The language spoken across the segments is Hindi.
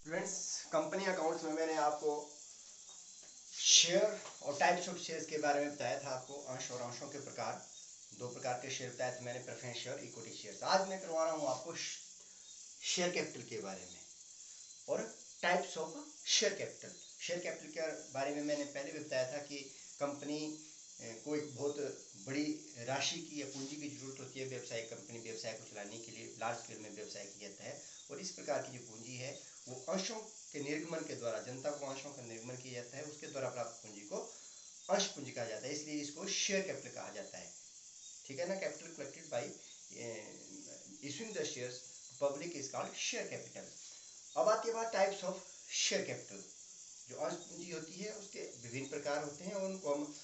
फ्रेंड्स, कंपनी अकाउंट्स में मैंने आपको शेयर और टाइप्स ऑफ शेयर्स के बारे में बताया था। आपको अंश और अंशों के प्रकार, दो प्रकार के शेयर बताए थे मैंने, प्रेफरेंस शेयर, इक्विटी शेयर्स। आज मैं करवा रहा हूँ आपको शेयर कैपिटल के बारे में और types of share capital. Share capital के बारे में मैंने पहले भी बताया था कि कंपनी को एक बहुत बड़ी राशि की या पूंजी की जरूरत होती है व्यवसायिक कंपनी व्यवसाय को चलाने के लिए। लार्ज स्केल में व्यवसाय किया जाता है और इस प्रकार की जो पूंजी है वो अंशों के निर्गमन के द्वारा, जनता को अंशों का निर्गमन किया जाता है, उसके द्वारा प्राप्त पूंजी को अंश पूंजी कहा जाता है, इसलिए इसको शेयर कैपिटल कहा जाता है। ठीक है ना। Capital collected by issuing the shares public is called share capital. अब आती है बात टाइप्स ऑफ शेयर कैपिटल। जो अंश पूंजी होती है उसके विभिन्न प्रकार होते हैं और उनको हम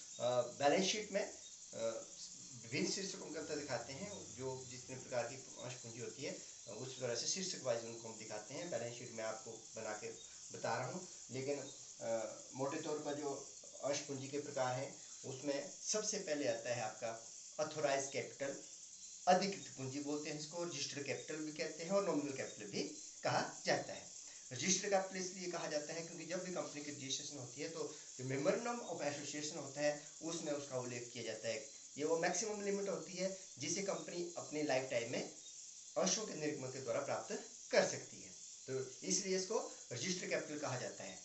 बैलेंस शीट में विभिन्न शीर्षकों के अंदर दिखाते हैं। जो जितने प्रकार की अंश पूंजी होती है उस तरह से शीर्षक वाइज उनको हम दिखाते हैं। बैलेंस शीट में आपको बना के बता रहा हूँ, लेकिन मोटे तौर पर जो अंश पूंजी के प्रकार हैं उसमें सबसे पहले आता है आपका ऑथोराइज कैपिटल, अधिकृत पूंजी बोलते हैं इसको, रजिस्टर्ड कैपिटल भी कहते हैं और नॉमिनल कैपिटल भी कहा जाता है। रजिस्टर्ड कैपिटल इसलिए कहा जाता है क्योंकि जब भी कंपनी की रजिस्ट्रेशन होती है तो जो मेमोरेंडम ऑफ एसोसिएशन होता है उसमें उसका उल्लेख किया जाता है। ये वो मैक्सिमम लिमिट होती है जिसे कंपनी अपने लाइफ टाइम में अंशों के निर्गमन के द्वारा प्राप्त कर सकती है, तो इसलिए इसको रजिस्टर्ड कैपिटल कहा जाता है।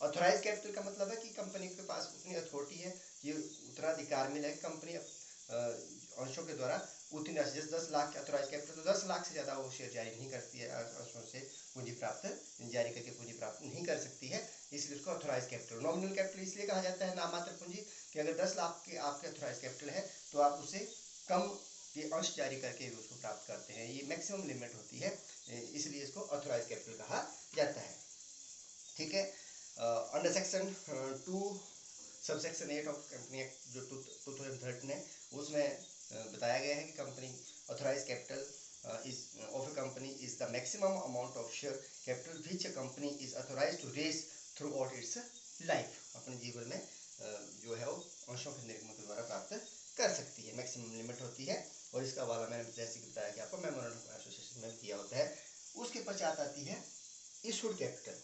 ऑथोराइज कैपिटल का मतलब है कि कंपनी के पास उतनी अथॉरिटी है, ये उतना अधिकार मिला है कंपनी अंशों के द्वारा उतनी राशि, जैसे 10 लाख के ऑथोराइज कैपिटल, तो 10 लाख से ज़्यादा वो शेयर जारी नहीं करती है, अंशों से पूंजी प्राप्त जारी करके पूंजी प्राप्त नहीं कर सकती है, इसलिए उसको ऑथोराइज कैपिटल। नॉमिनल कैपिटल इसलिए कहा जाता है, नामात्र पूंजी, कि अगर 10 लाख के आपके ऑथोराइज कैपिटल है तो आप उसे कम ये अंश जारी करके भी उसको प्राप्त करते हैं, ये मैक्सिमम लिमिट होती है, इसलिए इसको ऑथोराइज कैपिटल कहा जाता है। ठीक है। Under section 2 sub section 8 of company act जो 2013 है उसमें बताया गया है कि company authorise capital is of a company is the maximum amount of share capital which a company is authorised to raise throughout its life. अपने जीवन में जो है वो अंशों के निर्गमन के द्वारा प्राप्त कर सकती है, मैक्सिमम लिमिट होती है। और इसका हवाला मैंने जैसे कि बताया कि आपको मेमोरेंडम ऑफ एसोसिएशन में किया होता है। उसके पश्चात आती है इशूड कैपिटल।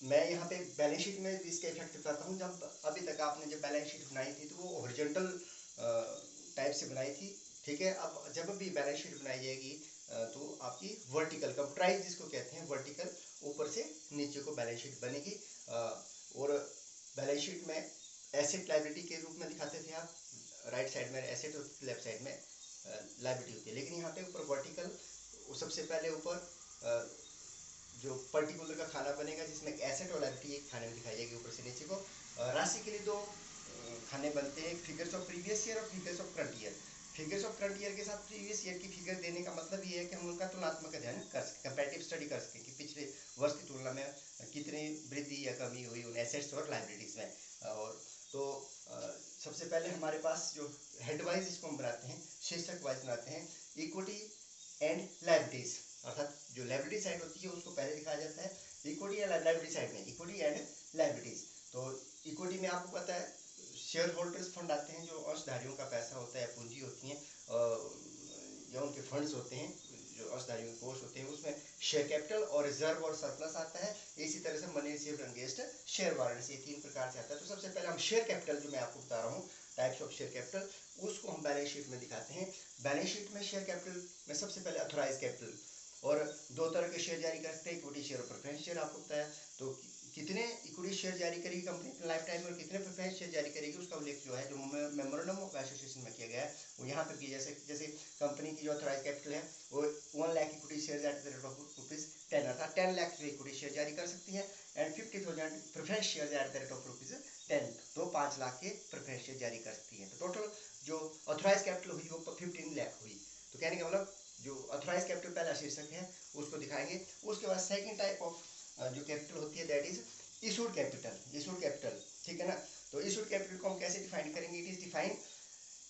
मैं यहाँ पे बैलेंस शीट में इसका इफेक्ट करता हूँ। जब अभी तक आपने जब बैलेंस शीट बनाई थी तो वो हॉरिजॉन्टल टाइप से बनाई थी, ठीक है। अब जब भी बैलेंस शीट बनाई जाएगी तो आपकी वर्टिकल, कंप्यूटराइज जिसको कहते हैं, वर्टिकल ऊपर से नीचे को बैलेंस शीट बनेगी। और बैलेंस शीट में एसेट लायबिलिटी के रूप में दिखाते थे आप, राइट साइड में एसेट होती है, लेफ्ट साइड में लायबिलिटी होती है, लेकिन यहाँ पे ऊपर वर्टिकल, सबसे पहले ऊपर जो पर्टिकुलर का खाना बनेगा जिसमें एसेट और लायबिलिटी एक खाने में दिखाई जाएगी ऊपर से नीचे को। राशि के लिए दो खाने बनते हैं, फिगर्स ऑफ प्रीवियस ईयर और figures of current year. Figures of current year के साथ प्रीवियस ईयर की फिगर देने का मतलब ये है कि हम उनका तुलनात्मक अध्ययन कर सकें, कंपैरेटिव स्टडी कर सकें कि पिछले वर्ष की तुलना में कितनी वृद्धि या कमी हुई उन एसेट्स और लायबिलिटीज में। और तो सबसे पहले हमारे पास जो हेडवाइज इसको हम बनाते हैं, शीर्षक वाइज बनाते हैं, इक्विटी एंड लायबिलिटीज, अर्थात जो लायबिलिटी साइड होती है उसको पहले दिखाया जाता है। इक्विटी या लायबिलिटी साइड में इक्विटी एंड लायबिलिटीज। तो इक्विटी में आपको पता है शेयर होल्डर्स फंड आते हैं, जो अंशधारियों का पैसा होता है, पूंजी होती है या उनके फंड्स होते हैं, जो अंशधारियों के कोष होते हैं, उसमें शेयर कैपिटल और रिजर्व और सरप्लस आता है। इसी तरह से money received against share warrants, ये 3 प्रकार से आता है। तो सबसे पहले हम शेयर कैपिटल, जो मैं आपको बता रहा हूँ टाइप्स ऑफ शेयर कैपिटल, उसको हम बैलेंस शीट में दिखाते हैं। बैलेंस शीट में शेयर कैपिटल में सबसे पहले ऑथोराइज कैपिटल, और 2 तरह के शेयर जारी करते हैं, इक्विटी शेयर और प्रेफरेंस शेयर आपको बताया। तो कितने इक्विटी शेयर जारी करेगी कंपनी अपने लाइफ टाइम में और कितने प्रेफरेंस शेयर जारी करेगी उसका उल्लेख जो है, जो मेमोरेंडम ऑफ एसोसिएशन में किया गया है, वो यहाँ पे किया। जैसे कंपनी की जो ऑथोराइज कैपिटल है वो 1 lakh equity share at the rate of ₹10, अर्थात 10 लाख जो इक्विटी शेयर जारी कर सकती है, and 50,000 preference share at the rate of ₹10, तो 5 लाख के प्रेफरेंस शेयर जारी कर सकती है। तो टोटल जो ऑथोराइज कैपिटल हुई वो 15 लाख हुई। तो कहने का मतलब जो ऑथोराइज कैपिटल पहला शीर्षक है उसको दिखाएंगे। उसके बाद सेकंड टाइप ऑफ जो कैपिटल होती है that is issued capital. Issued capital, ठीक है ना। तो इशूड कैपिटल को हम कैसे डिफाइन करेंगे? It is defined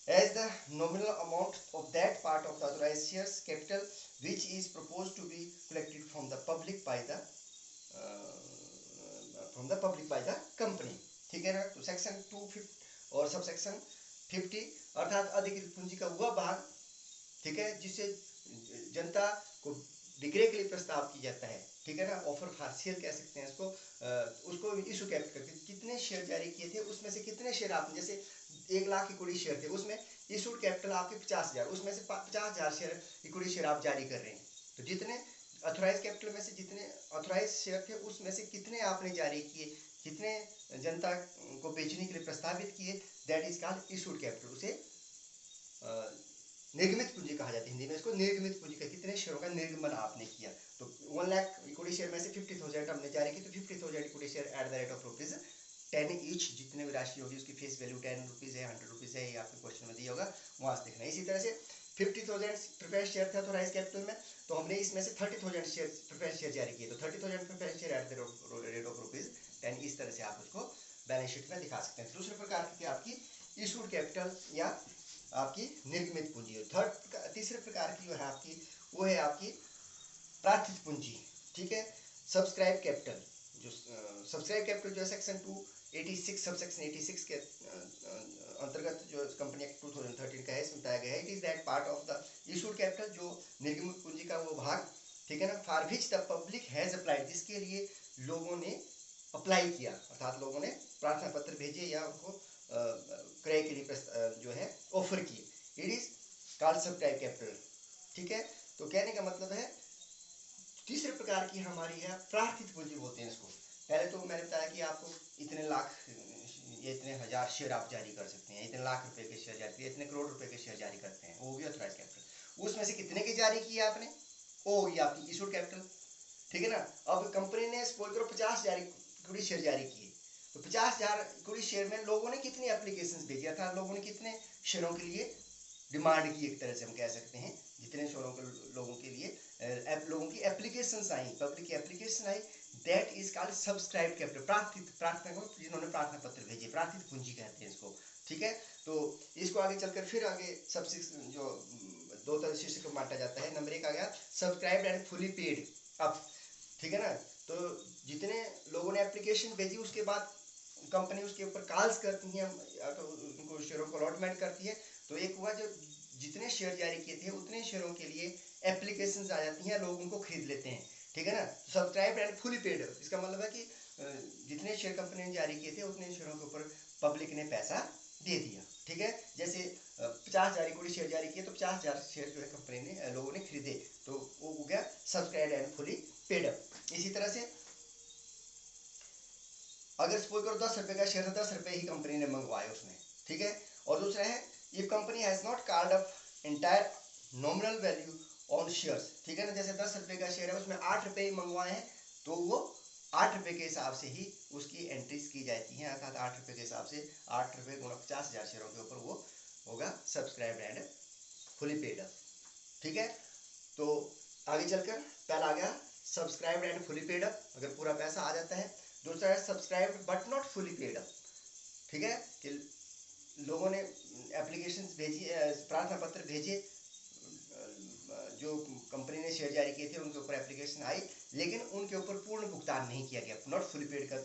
as the nominal amount of that part of the authorized shares capital which is proposed to be collected from the public by the company, ठीक है ना। तो सेक्शन 2 और सब सेक्शन 50 अर्थात अधिकृत पूंजी का वह भाग, ठीक है, जिससे जनता को विक्रय के लिए प्रस्ताव किया जाता है, ठीक है ना, ऑफर फॉर सेल कह सकते हैं इसको, उसको इशू कैपिटल, कितने शेयर जारी किए थे उसमें से कितने शेयर आपने, जैसे 1,00,000 इक्विटी शेयर थे, उसमें इशूड कैपिटल आपके 50,000, उसमें से 50,000 शेयर इक्विटी शेयर आप जारी कर रहे हैं, तो जितने ऑथोराइज कैपिटल में से जितने ऑथोराइज शेयर थे उसमें से कितने आपने जारी किए, कितने जनता को बेचने के लिए प्रस्तावित किए, that is called issued capital. उसे निर्गमित पूंजी कहा जाता है, हिंदी में इसको निर्गमित पूंजी का, कितने शेयरों का निर्गमन आपने किया। तो 1,00,000 इक्विटी शेयर में से 50,000 हमने जारी की, तो 50,000 equity share at the rate of ₹10 each, जितने भी राशि होगी उसकी फेस वैल्यू ₹10 है, ₹100 है, ये आपके क्वेश्चन में दिया होगा, वहां से देखना है। इसी तरह से 50,000 प्रिफरेंस शेयर थे ऑथोराइज कैपिटल में, तो हमने इसमें से 30,000 शेयर प्रिफरेंस शेयर जारी किए, तो 30,000 preference share at the rate of ₹10, इस तरह से आप उसको बैलेंस शीट में दिखा सकते हैं। दूसरे प्रकार की आपकी इशूड कैपिटल या आपकी निर्गमित पूंजी। तीसरे प्रकार की जो है आपकी, वो है आपकी प्रार्थित पूंजी, ठीक है, सब्सक्राइब कैपिटल। जो सब्सक्राइब कैपिटल जो है सेक्शन 286 सबसेक्शन 86 के अंतर्गत जो कंपनी एक्ट 2013 का है, इसमें बताया गया है, it is that part of the issued capital, जो निर्गमित पूंजी का वो भाग, ठीक है ना, for which the public has applied, जिसके लिए लोगों ने अप्लाई किया, अर्थात लोगों ने प्रार्थना पत्र भेजे या उनको क्रय के लिए जो है ऑफर किए, it is called subscribe capital, ठीक है। तो कहने का मतलब है तीसरे प्रकार की हमारी है प्रार्थित पूंजी बोलते हैं इसको। पहले तो मैंने बताया कि आपको इतने लाख या इतने हजार शेयर आप जारी कर सकते हैं, इतने लाख रुपए के शेयर जारी, इतने करोड़ रुपए के शेयर जारी करते हैं, वो भी ऑथराइज कैपिटल। उसमें से कितने के जारी किए आपने, वो होगी आपकी इशूड कैपिटल, ठीक है ना। अब कंपनी ने सपोज करो 50,000 इक्विटी शेयर जारी किए, तो 50,000 इक्विटी शेयर में लोगों ने कितनी एप्लीकेशन भेजी, अर्थात लोगों ने कितने शेयरों के लिए डिमांड की, एक तरह से हम कह सकते हैं, जितने शेयरों के लोगों के लिए लोगों की एप्लीकेशंस आई, पब्लिक की एप्लीकेशन आई, that is called subscribe capital, प्रार्थित, प्रार्थना को जिन्होंने प्रार्थना पत्र भेजे, प्रार्थित पूंजी कहते हैं इसको, ठीक है। तो इसको आगे चलकर फिर आगे सबसे जो दो तरह शीर्षक को बांटा जाता है, नंबर 1 आ गया subscribed and fully paid up, ठीक है ना। तो जितने लोगों ने एप्लीकेशन भेजी उसके बाद कंपनी उसके ऊपर कॉल्स करती है, उनको शेयरों को अलॉटमेंट करती है, तो एक हुआ जो जितने शेयर जारी किए थे उतने शेयरों के लिए एप्लीकेशंस आ जाती हैं, लोग उनको खरीद लेते हैं, ठीक है ना। सब्सक्राइब एंड फुली पेड, इसका मतलब है कि जितने शेयर कंपनी ने जारी किए थे उतने शेयरों के ऊपर पब्लिक ने पैसा दे दिया, ठीक है। जैसे 50,000 इक्विटी शेयर जारी किए, तो 50,000 शेयर जो है कंपनी ने लोगों ने खरीदे, तो वो हो गया subscribe and fully paid up. इसी तरह से अगर सपोज करो 10 रुपए का शेयर है, 10 रुपए ही कंपनी ने मंगवाए उसमें, ठीक है। और दूसरा है if company has not called up entire nominal value on shares, ठीक है ना। जैसे 10 रुपए का शेयर है, उसमें 8 रुपए ही मंगवाए हैं, तो वो 8 रुपए के हिसाब से ही उसकी एंट्रीज की जाती हैं, अर्थात 8 रुपए के हिसाब से 8 रुपए गुणा 50,000 शेयरों के ऊपर वो होगा subscribe and fully paid up, ठीक है। तो आगे चलकर पहला आ गया subscribe and fully paid up, अगर पूरा पैसा आ जाता है। दूसरा है subscribe but not fully paid up, ठीक है, कि लोगों ने एप्लीकेशन भेजी, प्रार्थना पत्र भेजे, जो कंपनी ने शेयर जारी किए थे उनके ऊपर एप्लीकेशन आई, लेकिन उनके ऊपर पूर्ण भुगतान नहीं किया गया। नॉट फुली पेड का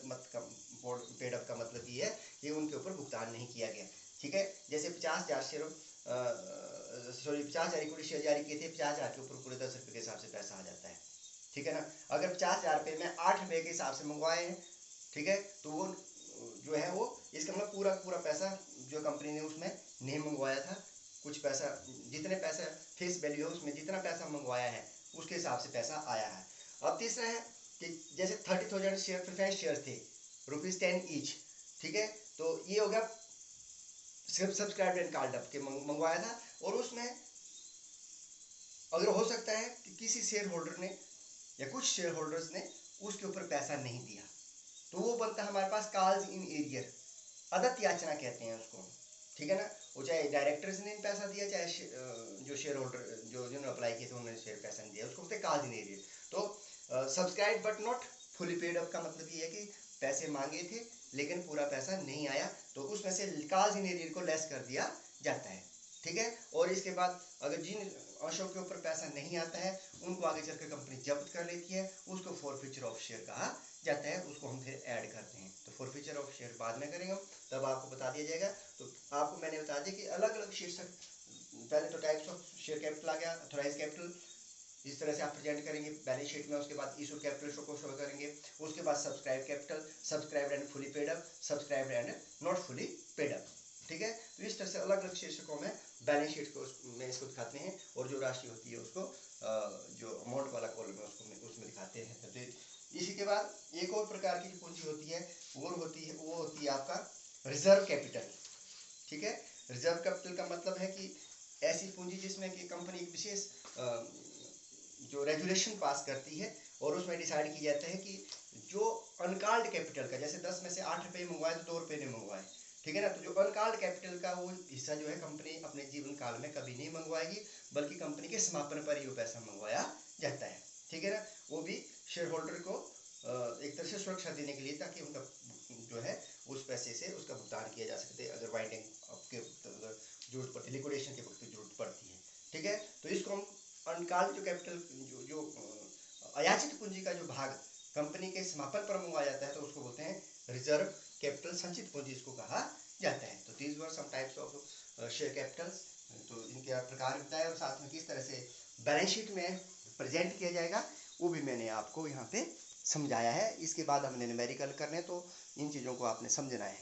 पेड अप का मतलब ये है कि उनके ऊपर भुगतान नहीं किया गया, ठीक है। जैसे 50,000 शेयरों 50,000 इक्विटी शेयर जारी किए थे, 50,000 के ऊपर पूरे 10 रुपए के हिसाब से पैसा आ जाता है, ठीक है ना। अगर 50,000 रुपए में 8 रुपए के हिसाब से मंगवाए हैं, ठीक है, तो वो जो है वो इसका मतलब पूरा पैसा जो कंपनी ने उसमें नहीं मंगवाया था, कुछ पैसा, जितने पैसा फेस वैल्यू है उसमें जितना पैसा मंगवाया है उसके हिसाब से पैसा आया है। अब तीसरा है कि जैसे 30,000 शेयर प्रेफरेंस शेयर थे ₹10 ईच, ठीक है, तो ये हो गया सब्सक्राइब एंड कॉल्ड अप के मंगवाया था, और उसमें अगर हो सकता है कि किसी शेयर होल्डर ने या कुछ शेयर होल्डर्स ने उसके ऊपर पैसा नहीं दिया, तो वो बनता है हमारे पास कॉल्स इन एरियर, अदत्त याचना कहते हैं उसको, ठीक है ना। वो चाहे डायरेक्टर्स ने पैसा दिया, चाहे जो शेयर होल्डर जो जिन्होंने अप्लाई किया था उन्होंने शेयर पैसा नहीं दिया, उसको बोलते हैं कॉल्स इन एरियर। तो subscribe but not fully paid up का मतलब ये है कि पैसे मांगे थे लेकिन पूरा पैसा नहीं आया, तो उसमें से कॉल्स इन एरियर को लेस कर दिया जाता है, ठीक है। और इसके बाद अगर जिन अंशों के ऊपर पैसा नहीं आता है उनको आगे चलकर कंपनी जब्त कर लेती है, उसको फॉरफीचर ऑफ शेयर कहा जाता है, उसको हम फिर ऐड करते हैं। तो फॉरफीचर ऑफ शेयर बाद में करेंगे हम, तब आपको बता दिया जाएगा। तो आपको मैंने बता दिया कि अलग अलग शीर्षक, पहले तो टाइप्स ऑफ शेयर कैपिटल आ गया, ऑथराइज कैपिटल, इस तरह से आप प्रेजेंट करेंगे बैलेंस शीट में। उसके बाद इशू कैपिटल को शो करेंगे। उसके बाद subscribe capital, subscribe and fully paid up, subscribe and not fully paid up. ठीक है, तो इस तरह से अलग अलग शीर्षकों में बैलेंस शीट को में इसको दिखाते हैं, और जो राशि होती है उसको जो अमाउंट वाला कॉलम है उसको उसमें दिखाते हैं। तो इसी के बाद एक और प्रकार की पूंजी होती है वो होती है आपका रिजर्व कैपिटल। ठीक है, रिजर्व कैपिटल का मतलब है कि ऐसी पूंजी जिसमें कि कंपनी एक विशेष जो रेगुलेशन पास करती है और उसमें डिसाइड किया जाता है कि जो अनकॉल्ड कैपिटल का, जैसे 10 में से 8 रुपये मंगवाए तो 2 रुपये नहीं मंगवाए, ठीक है ना, तो जो अनकॉल्ड कैपिटल का वो हिस्सा जो है कंपनी अपने जीवन काल में कभी नहीं मंगवाएगी, बल्कि कंपनी के समापन पर ही वो पैसा मंगवाया जाता है। ठीक है ना, वो भी शेयर होल्डर को एक तरह से सुरक्षा देने के लिए, ताकि उनका जो है उस पैसे से उसका भुगतान किया जा सकते अगर वाइंडिंग अप के जरूरत पड़ती, लिक्विडेशन के वक्त जरूरत पड़ती है। ठीक है, तो इसको हम अनकॉल्ड जो कैपिटल जो अयाचित पूंजी का जो भाग कंपनी के समापन पर मंगवाया जाता है, तो उसको बोलते हैं रिजर्व कैपिटल, संचित पूंजी इसको कहा जाता है। तो these were some types of share capitals. तो इनके प्रकार बताए और साथ में किस तरह से बैलेंस शीट में प्रेजेंट किया जाएगा वो भी मैंने आपको यहाँ पे समझाया है। इसके बाद हमने न्यूमेरिकल करने, तो इन चीज़ों को आपने समझना है।